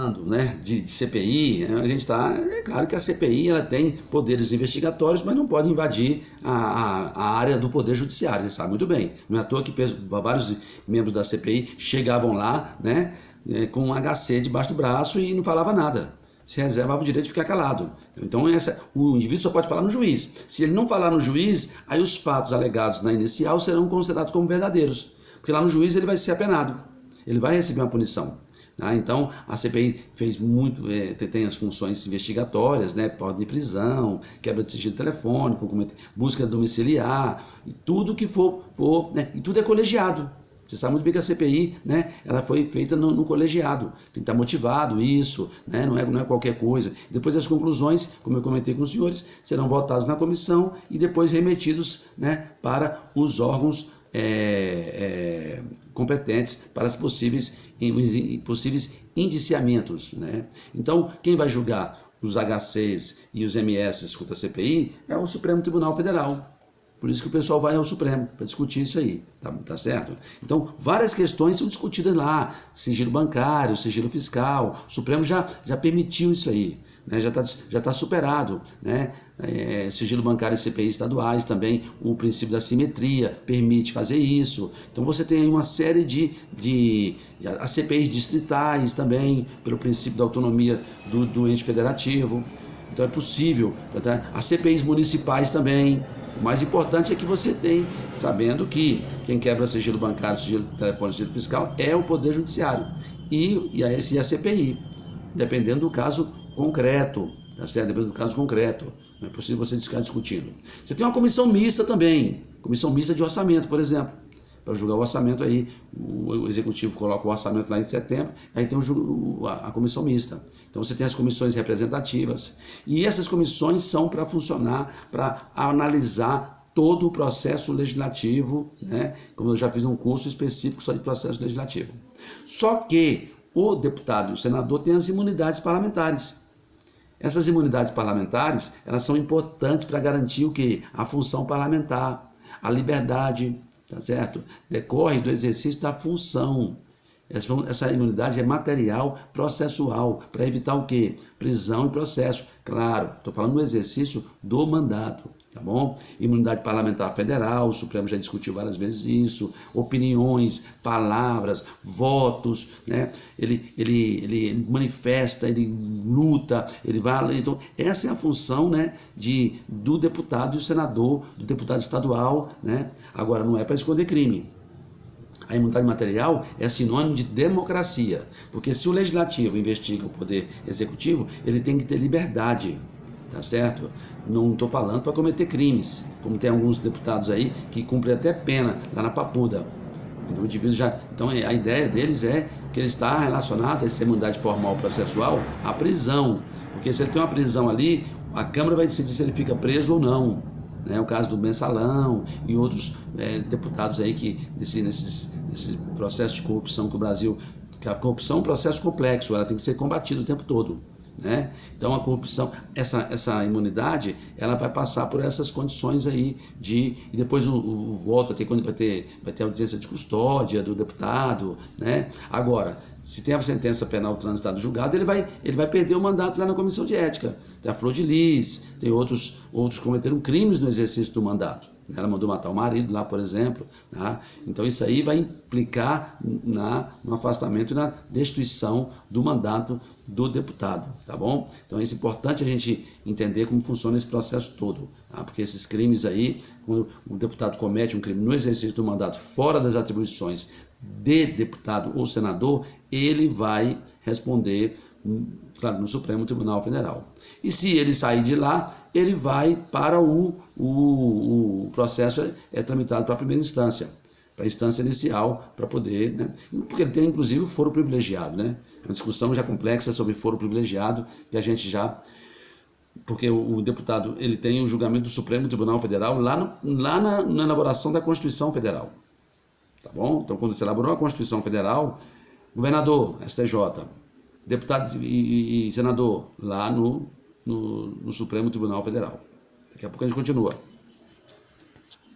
falando, né, de CPI, né, a gente está, é claro que a CPI ela tem poderes investigatórios, mas não pode invadir a área do Poder Judiciário, você sabe muito bem. Não é à toa que vários membros da CPI chegavam lá, né, com um HC debaixo do braço e não falava nada. Se reservava o direito de ficar calado. Então o indivíduo só pode falar no juiz. Se ele não falar no juiz, aí os fatos alegados na inicial serão considerados como verdadeiros. Porque lá no juiz ele vai ser apenado, ele vai receber uma punição. Então a CPI fez muito, tem as funções investigatórias, né, ordem de prisão, quebra de sigilo telefônico, busca domiciliar, e tudo que for né, e tudo é colegiado. Você sabe muito bem que a CPI, né, ela foi feita no colegiado, tem que estar motivado isso, né, não é qualquer coisa. Depois as conclusões, como eu comentei com os senhores, serão votadas na comissão e depois remetidos, né, para os órgãos competentes para os possíveis indiciamentos, né? Então, quem vai julgar os HCs e os MS contra a CPI é o Supremo Tribunal Federal. Por isso que o pessoal vai ao Supremo para discutir isso aí, tá certo? Então, várias questões são discutidas lá, sigilo bancário, sigilo fiscal, o Supremo já permitiu isso aí, né? Já tá superado, né? Sigilo bancário e CPI estaduais também, o princípio da simetria permite fazer isso. Então você tem aí uma série as CPIs distritais também, pelo princípio da autonomia do ente federativo. Então é possível, tá? As CPIs municipais também. O mais importante é que você tem, sabendo que quem quebra sigilo bancário, sigilo telefônico, sigilo fiscal é o Poder Judiciário e a CPI, dependendo do caso concreto, tá certo? Dependendo do caso concreto, não é possível você ficar discutindo. Você tem uma comissão mista também, comissão mista de orçamento, por exemplo, para julgar o orçamento aí, o executivo coloca o orçamento lá em setembro, aí tem a comissão mista. Então você tem as comissões representativas, e essas comissões são para funcionar, para analisar todo o processo legislativo, né? Como eu já fiz um curso específico só de processo legislativo. Só que o deputado e o senador têm as imunidades parlamentares. Essas imunidades parlamentares, elas são importantes para garantir o quê? A função parlamentar, a liberdade, tá certo? Decorre do exercício da função. Essa imunidade é material processual, para evitar o quê? Prisão e processo. Claro, estou falando do exercício do mandato, tá bom? Imunidade parlamentar federal, o Supremo já discutiu várias vezes isso, opiniões, palavras, votos, né? Ele manifesta, ele luta, ele vai... Então, essa é a função, né, do deputado e o senador, do deputado estadual, né? Agora, não é para esconder crime. A imunidade material é sinônimo de democracia, porque se o legislativo investiga o poder executivo, ele tem que ter liberdade, tá certo? Não estou falando para cometer crimes, como tem alguns deputados aí que cumprem até pena lá na Papuda. Então a ideia deles é que ele está relacionado a essa imunidade formal processual à prisão, porque se ele tem uma prisão ali, a Câmara vai decidir se ele fica preso ou não. O caso do Mensalão e outros deputados aí que nesse processo de corrupção que o Brasil, que a corrupção é um processo complexo, ela tem que ser combatida o tempo todo, né? Então a corrupção, essa imunidade, ela vai passar por essas condições aí e depois o voto vai ter audiência de custódia do deputado, né? Agora, se tem a sentença penal transitada julgada, ele vai perder o mandato lá na comissão de ética. Tem a Flor de Lis, tem outros que cometeram crimes no exercício do mandato. Ela mandou matar o marido lá, por exemplo, tá? Então isso aí vai implicar no afastamento e na destituição do mandato do deputado, tá bom? Então é importante a gente entender como funciona esse processo todo, tá? Porque esses crimes aí, quando o deputado comete um crime no exercício do mandato fora das atribuições de deputado ou senador, ele vai responder, claro, no Supremo Tribunal Federal. E se ele sair de lá, ele vai para o processo tramitado para a primeira instância, para a instância inicial, para poder, né? Porque ele tem inclusive o foro privilegiado, né? Uma discussão já complexa sobre foro privilegiado, que a gente já... Porque o deputado, ele tem o julgamento do Supremo Tribunal Federal lá na elaboração da Constituição Federal. Tá bom? Então, quando se elaborou a Constituição Federal, governador, STJ, deputado e senador, lá no Supremo Tribunal Federal. Daqui a pouco a gente continua.